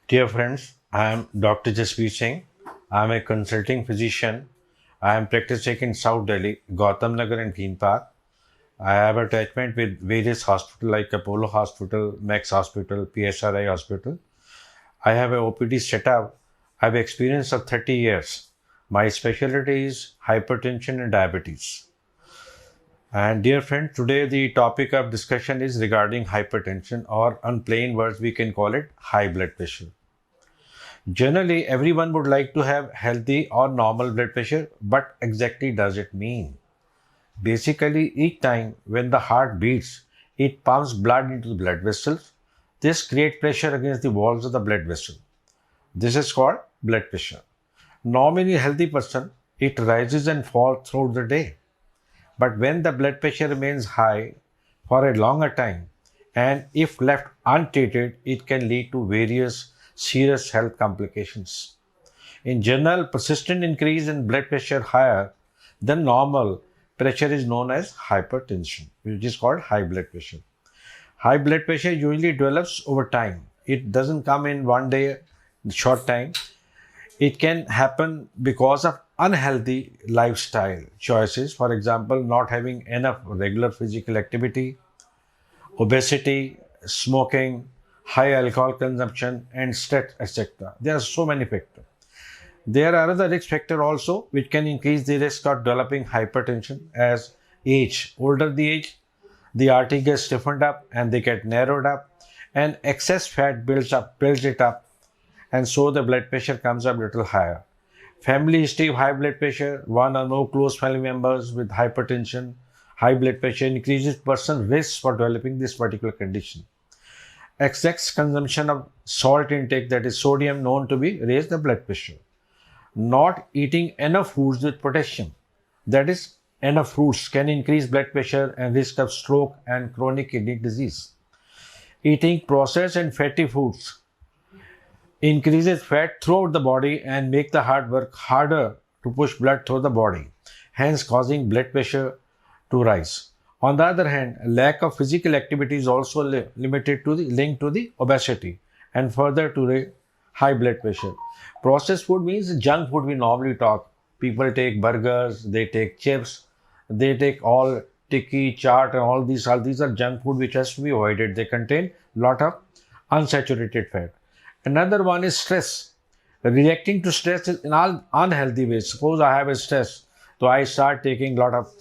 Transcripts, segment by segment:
Dear friends, I am Dr. Jasbir Singh. I am a consulting physician. I am practicing in South Delhi, Gautam Nagar and Green Park. I have attachment with various hospitals like Apollo Hospital, Max Hospital, PSRI Hospital. I have a OPD setup. I have experience of 30 years. My specialty is hypertension and diabetes. And dear friend, today the topic of discussion is regarding hypertension, or in plain words we can call it high blood pressure. Generally, everyone would like to have healthy or normal blood pressure, but exactly does it mean? Basically, each time when the heart beats, it pumps blood into the blood vessels. This creates pressure against the walls of the blood vessel. This is called blood pressure. Normally, a healthy person, it rises and falls throughout the day. But when the blood pressure remains high for a longer time, and if left untreated, it can lead to various serious health complications. In general, persistent increase in blood pressure higher than normal pressure is known as hypertension, which is called high blood pressure. High blood pressure usually develops over time. It doesn't come in one day, short time. It can happen because of unhealthy lifestyle choices. For example, not having enough regular physical activity, obesity, smoking, high alcohol consumption, and stress, etc. There are so many factors. There are other risk factors also which can increase the risk of developing hypertension as age. Older the age, the artery gets stiffened up and they get narrowed up, and excess fat builds it up, and so the blood pressure comes up a little higher. Family history of high blood pressure, one or no close family members with hypertension, high blood pressure increases person risks for developing this particular condition. Excess consumption of salt intake, that is sodium, known to be raise the blood pressure. Not eating enough foods with potassium, that is enough fruits, can increase blood pressure and risk of stroke and chronic kidney disease. Eating processed and fatty foods increases fat throughout the body and make the heart work harder to push blood through the body, hence causing blood pressure to rise. On the other hand, lack of physical activity is also limited to the linked to the obesity and further to the high blood pressure. Processed food means junk food we normally talk. People take burgers, they take chips, they take all tikki, chaat, and all these are junk food which has to be avoided. They contain lot of unsaturated fat. Another one is stress. Reacting to stress is in all unhealthy ways. Suppose I have a stress, so I start taking lot of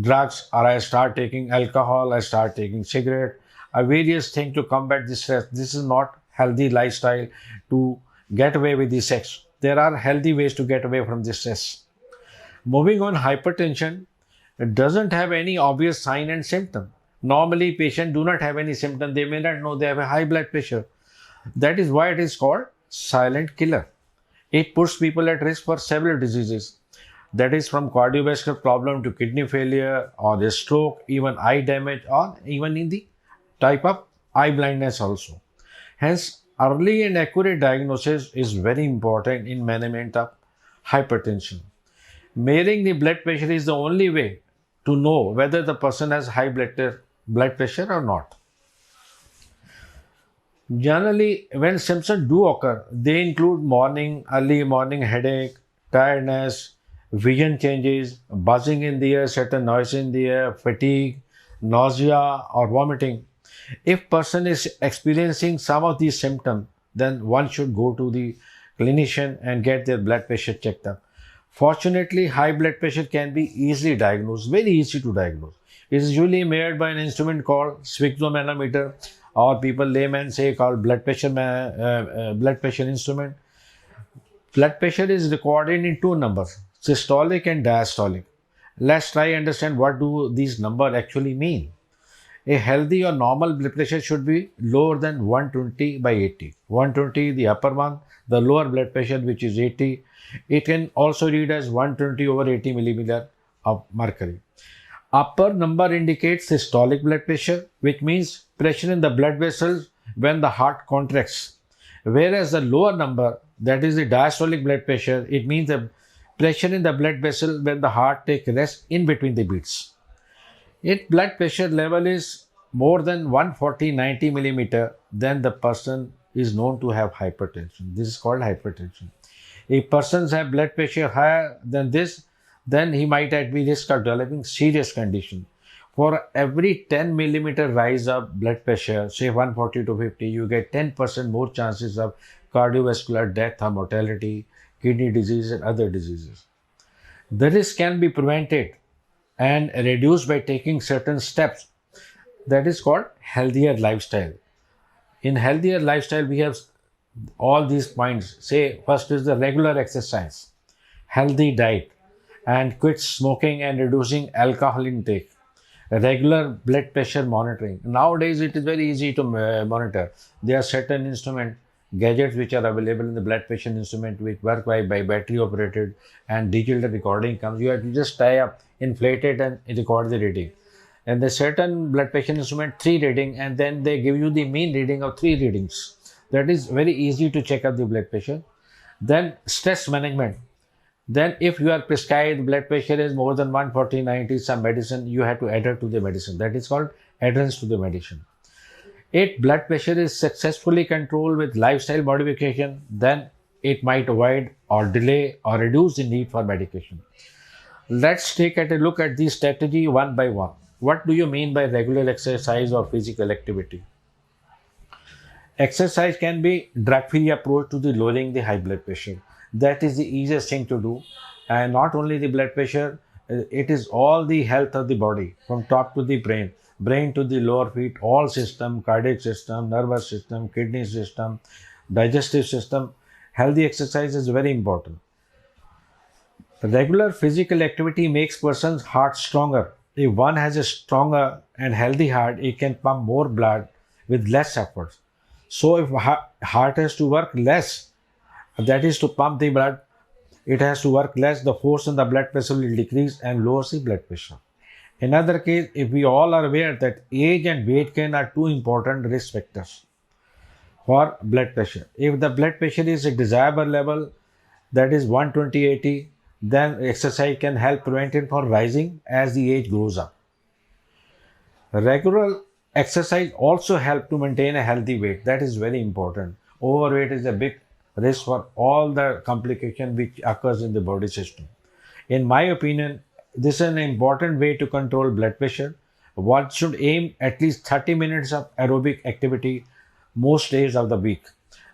drugs, or I start taking alcohol, I start taking cigarette, various things to combat this stress. This is not healthy lifestyle to get away with the sex. There are healthy ways to get away from this stress. Moving on, hypertension, it doesn't have any obvious sign and symptom. Normally, patients do not have any symptom. They may not know they have a high blood pressure. That is why it is called silent killer. It puts people at risk for several diseases. That is from cardiovascular problem to kidney failure or a stroke, even eye damage, or even in the type of eye blindness also. Hence, early and accurate diagnosis is very important in management of hypertension. Measuring the blood pressure is the only way to know whether the person has high blood pressure or not. Generally, when symptoms do occur, they include early morning headache, tiredness, vision changes, buzzing in the ear, certain noise in the air, fatigue, nausea, or vomiting. If person is experiencing some of these symptoms, then one should go to the clinician and get their blood pressure checked up. Fortunately, high blood pressure can be easily diagnosed, very easy to diagnose. It is usually measured by an instrument called sphygmomanometer, or people layman say called blood pressure instrument. Blood pressure is recorded in two numbers, systolic and diastolic. Let's try understand what do these numbers actually mean. A healthy or normal blood pressure should be lower than 120 by 80. 120 the upper one, the lower blood pressure which is 80. It can also read as 120 over 80 millimeter of mercury. Upper number indicates systolic blood pressure, which means pressure in the blood vessels when the heart contracts. Whereas the lower number, that is the diastolic blood pressure, it means the pressure in the blood vessel when the heart takes rest in between the beats. If blood pressure level is more than 140/90 millimeter, then the person is known to have hypertension. This is called hypertension. If persons have blood pressure higher than this, then he might at be risk of developing serious condition. For every 10 millimeter rise of blood pressure, say 140 to 50, you get 10% more chances of cardiovascular death or mortality, kidney disease and other diseases. The risk can be prevented and reduced by taking certain steps. That is called healthier lifestyle. In healthier lifestyle, we have all these points. Say first is the regular exercise, healthy diet, and quit smoking and reducing alcohol intake. Regular blood pressure monitoring. Nowadays, it is very easy to monitor. There are certain gadgets which are available in the blood pressure instrument which work by battery operated, and digital recording comes. You have to just tie up, inflate it and record the reading. And the certain blood pressure instrument 3 reading, and then they give you the mean reading of 3 readings. That is very easy to check up the blood pressure. Then stress management. Then if you are prescribed blood pressure is more than 140/90 some medicine, you have to adhere to the medicine. That is called adherence to the medicine. If blood pressure is successfully controlled with lifestyle modification, then it might avoid or delay or reduce the need for medication. Let's take a look at the strategy one by one. What do you mean by regular exercise or physical activity? Exercise can be drug-free approach to the lowering the high blood pressure. That is the easiest thing to do. And not only the blood pressure, it is all the health of the body from top to the brain to the lower feet, all system, cardiac system, nervous system, kidney system, digestive system. Healthy exercise is very important. Regular physical activity makes person's heart stronger. If one has a stronger and healthy heart, it can pump more blood with less effort. So if heart has to work less, that is to pump the blood, it has to work less, the force on the blood vessel will decrease and lowers the blood pressure. In other case, if we all are aware that age and weight gain are 2 important risk factors for blood pressure. If the blood pressure is a desirable level, that is 120/80, then exercise can help prevent it from rising as the age grows up. Regular exercise also helps to maintain a healthy weight. That is very important. Overweight is a big risk for all the complication which occurs in the body system. In my opinion, this is an important way to control blood pressure. One should aim at least 30 minutes of aerobic activity most days of the week.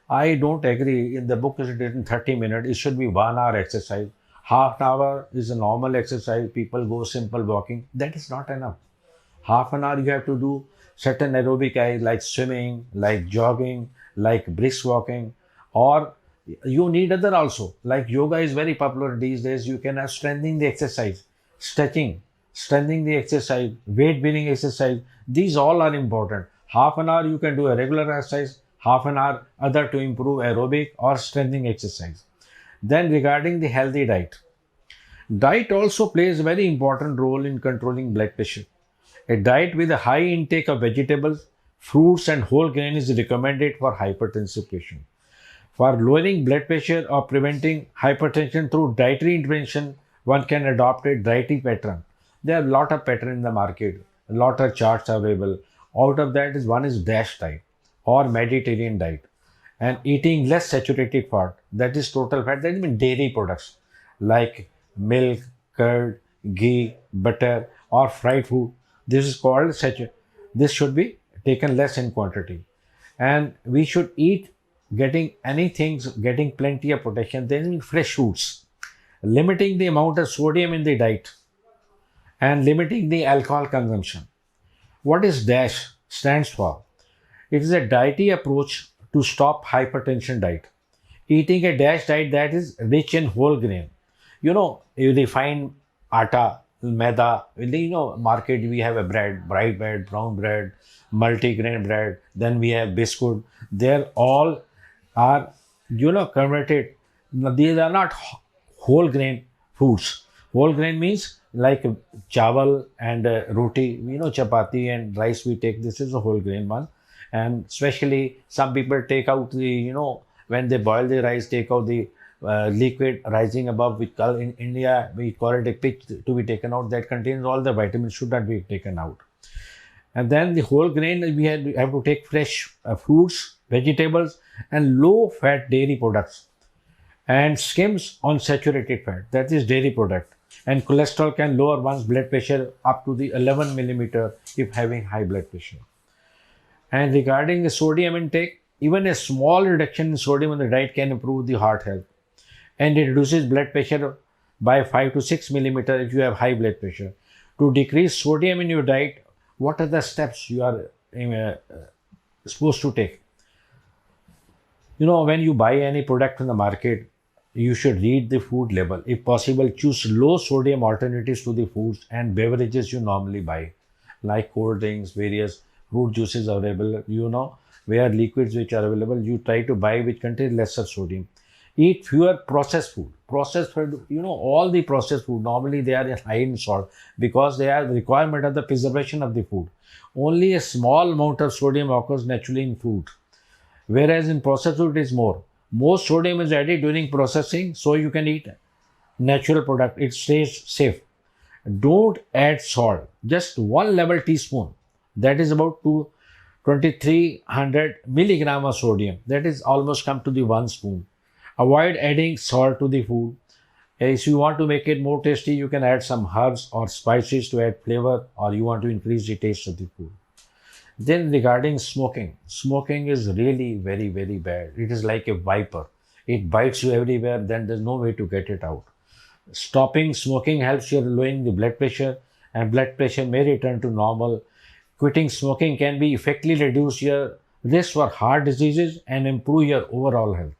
I don't agree. In the book is written 30 minutes. It should be 1 hour exercise. Half an hour is a normal exercise. People go simple walking. That is not enough. Half an hour you have to do certain aerobic like swimming, like jogging, like brisk walking, or you need other also. Like yoga is very popular these days. You can have strengthening the exercise, stretching, strengthening the exercise, weight bearing exercise. These all are important. Half an hour you can do a regular exercise, half an hour other to improve aerobic or strengthening exercise. Then regarding the healthy diet. Diet also plays a very important role in controlling blood pressure. A diet with a high intake of vegetables, fruits and whole grain is recommended for hypertensive patients. For lowering blood pressure or preventing hypertension through dietary intervention, one can adopt a dietary pattern. There are a lot of patterns in the market, a lot of charts available. Out of that is one is DASH diet or Mediterranean diet, and eating less saturated fat, that is total fat, that means dairy products like milk, curd, ghee, butter or fried food. This is called saturated. This should be taken less in quantity, and we should eat getting plenty of protein, then fresh foods, limiting the amount of sodium in the diet and limiting the alcohol consumption. What is DASH stands for? It is a dietary approach to stop hypertension diet. Eating a DASH diet that is rich in whole grain. Refined atta, maida, market we have a bread, bright bread, brown bread, multi-grain bread, then we have biscuit. They're all are converted. These are not whole grain foods. Whole grain means like chawal and roti, chapati and rice we take. This is a whole grain one. And especially some people take out the, when they boil the rice, take out the liquid rising above. In India, we call it a pitch to be taken out. That contains all the vitamins, should not be taken out. And then the whole grain, we have to take fresh fruits, vegetables, and low-fat dairy products, and skims on saturated fat, that is dairy product. And cholesterol can lower one's blood pressure up to the 11 millimeter if having high blood pressure. And regarding the sodium intake, even a small reduction in sodium in the diet can improve the heart health, and it reduces blood pressure by 5 to 6 millimeter if you have high blood pressure. To decrease sodium in your diet, what are the steps you are supposed to take? When you buy any product in the market, you should read the food label. If possible, choose low sodium alternatives to the foods and beverages you normally buy, like cold drinks, various fruit juices available, where liquids which are available, you try to buy which contain lesser sodium. Eat fewer processed food. Processed food, all the processed food, normally they are high in salt because they are the requirement of the preservation of the food. Only a small amount of sodium occurs naturally in food, whereas in processed food it is more. Most sodium is added during processing, so you can eat natural product. It stays safe. Don't add salt. Just 1 level teaspoon. That is about 2300 milligram of sodium. That is almost come to the 1 spoon. Avoid adding salt to the food. If you want to make it more tasty, you can add some herbs or spices to add flavor, or you want to increase the taste of the food. Then regarding smoking, smoking is really very, very bad. It is like a viper. It bites you everywhere, then there's no way to get it out. Stopping smoking helps you lowering the blood pressure, and blood pressure may return to normal. Quitting smoking can be effectively reduce your risk for heart diseases and improve your overall health.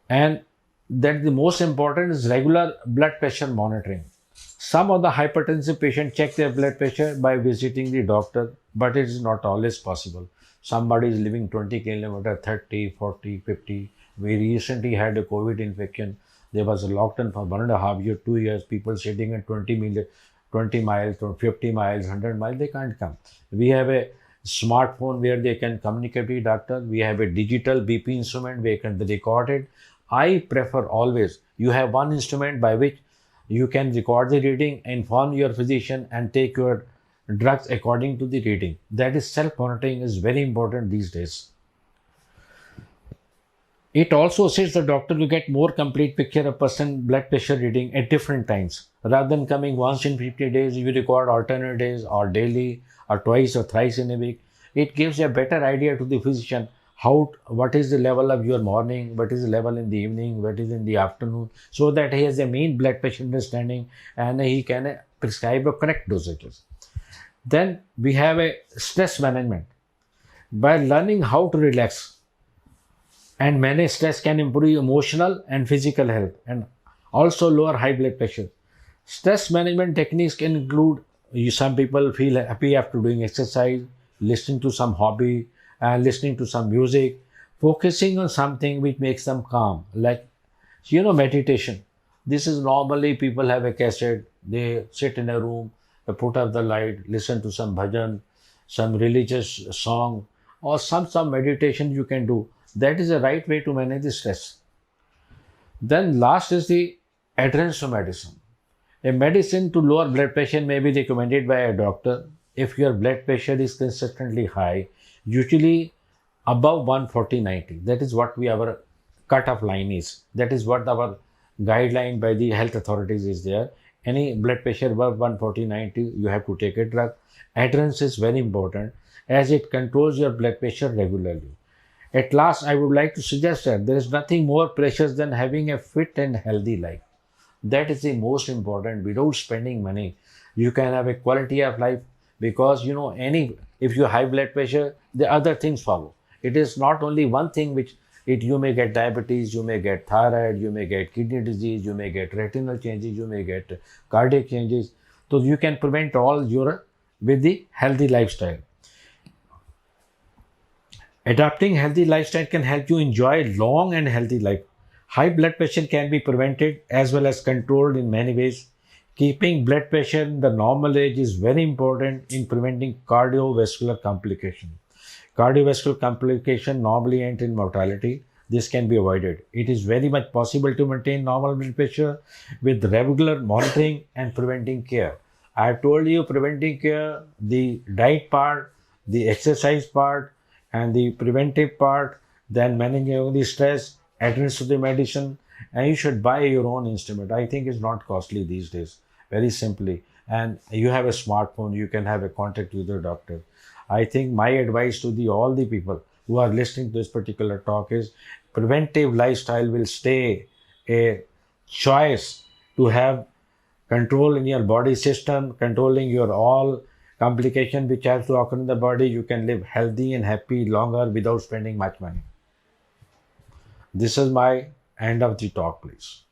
And that the most important is regular blood pressure monitoring. Some of the hypertensive patients check their blood pressure by visiting the doctor, but it is not always possible. Somebody is living 20 kilometers, 30, 40, 50. We recently had a COVID infection. There was a lockdown for 1.5 years, 2 years. People sitting at 20 miles, 50 miles, 100 miles, they can't come. We have a smartphone where they can communicate with the doctor. We have a digital BP instrument where can be recorded. I prefer always, you have one instrument by which you can record the reading, inform your physician, and take your drugs according to the reading. That is, self-monitoring is very important these days. It also assists the doctor to get more complete picture of person blood pressure reading at different times. Rather than coming once in 50 days, you record alternate days or daily or twice or thrice in a week. It gives a better idea to the physician what is the level of your morning, what is the level in the evening, what is in the afternoon, so that he has a mean blood pressure understanding and he can prescribe a correct dosages. Then we have a stress management. By learning how to relax and manage stress can improve emotional and physical health and also lower high blood pressure. Stress management techniques can include, some people feel happy after doing exercise, listening to some hobby, listening to some music, focusing on something which makes them calm, like meditation. This is normally people have a cassette, they sit in a room, they put up the light, listen to some bhajan, some religious song, or some meditation you can do. That is the right way to manage the stress. Then last is the adherence to medicine. A medicine to lower blood pressure may be recommended by a doctor if your blood pressure is consistently high, usually above 140/90. That is what our cut-off line is. That is what our guideline by the health authorities is there. Any blood pressure above 140/90, you have to take a drug. Adherence is very important as it controls your blood pressure regularly. At last, I would like to suggest that there is nothing more precious than having a fit and healthy life. That is the most important. Without spending money, you can have a quality of life because if you have high blood pressure, the other things follow. It is not only one thing you may get diabetes, you may get thyroid, you may get kidney disease, you may get retinal changes, you may get cardiac changes. So you can prevent all with the healthy lifestyle. Adopting healthy lifestyle can help you enjoy long and healthy life. High blood pressure can be prevented as well as controlled in many ways. Keeping blood pressure in the normal range is very important in preventing cardiovascular complication. Cardiovascular complication normally end in mortality. This can be avoided. It is very much possible to maintain normal blood pressure with regular monitoring and preventing care. I have told you preventing care, the diet part, the exercise part, and the preventive part, then managing the stress, adherence to the medicine, and you should buy your own instrument. I think it's not costly these days, very simply. And you have a smartphone, you can have a contact with your doctor. I think my advice to the all the people who are listening to this particular talk is preventive lifestyle will stay a choice to have control in your body system, controlling your all complication which has to occur in the body. You can live healthy and happy longer without spending much money. This is my end of the talk, please.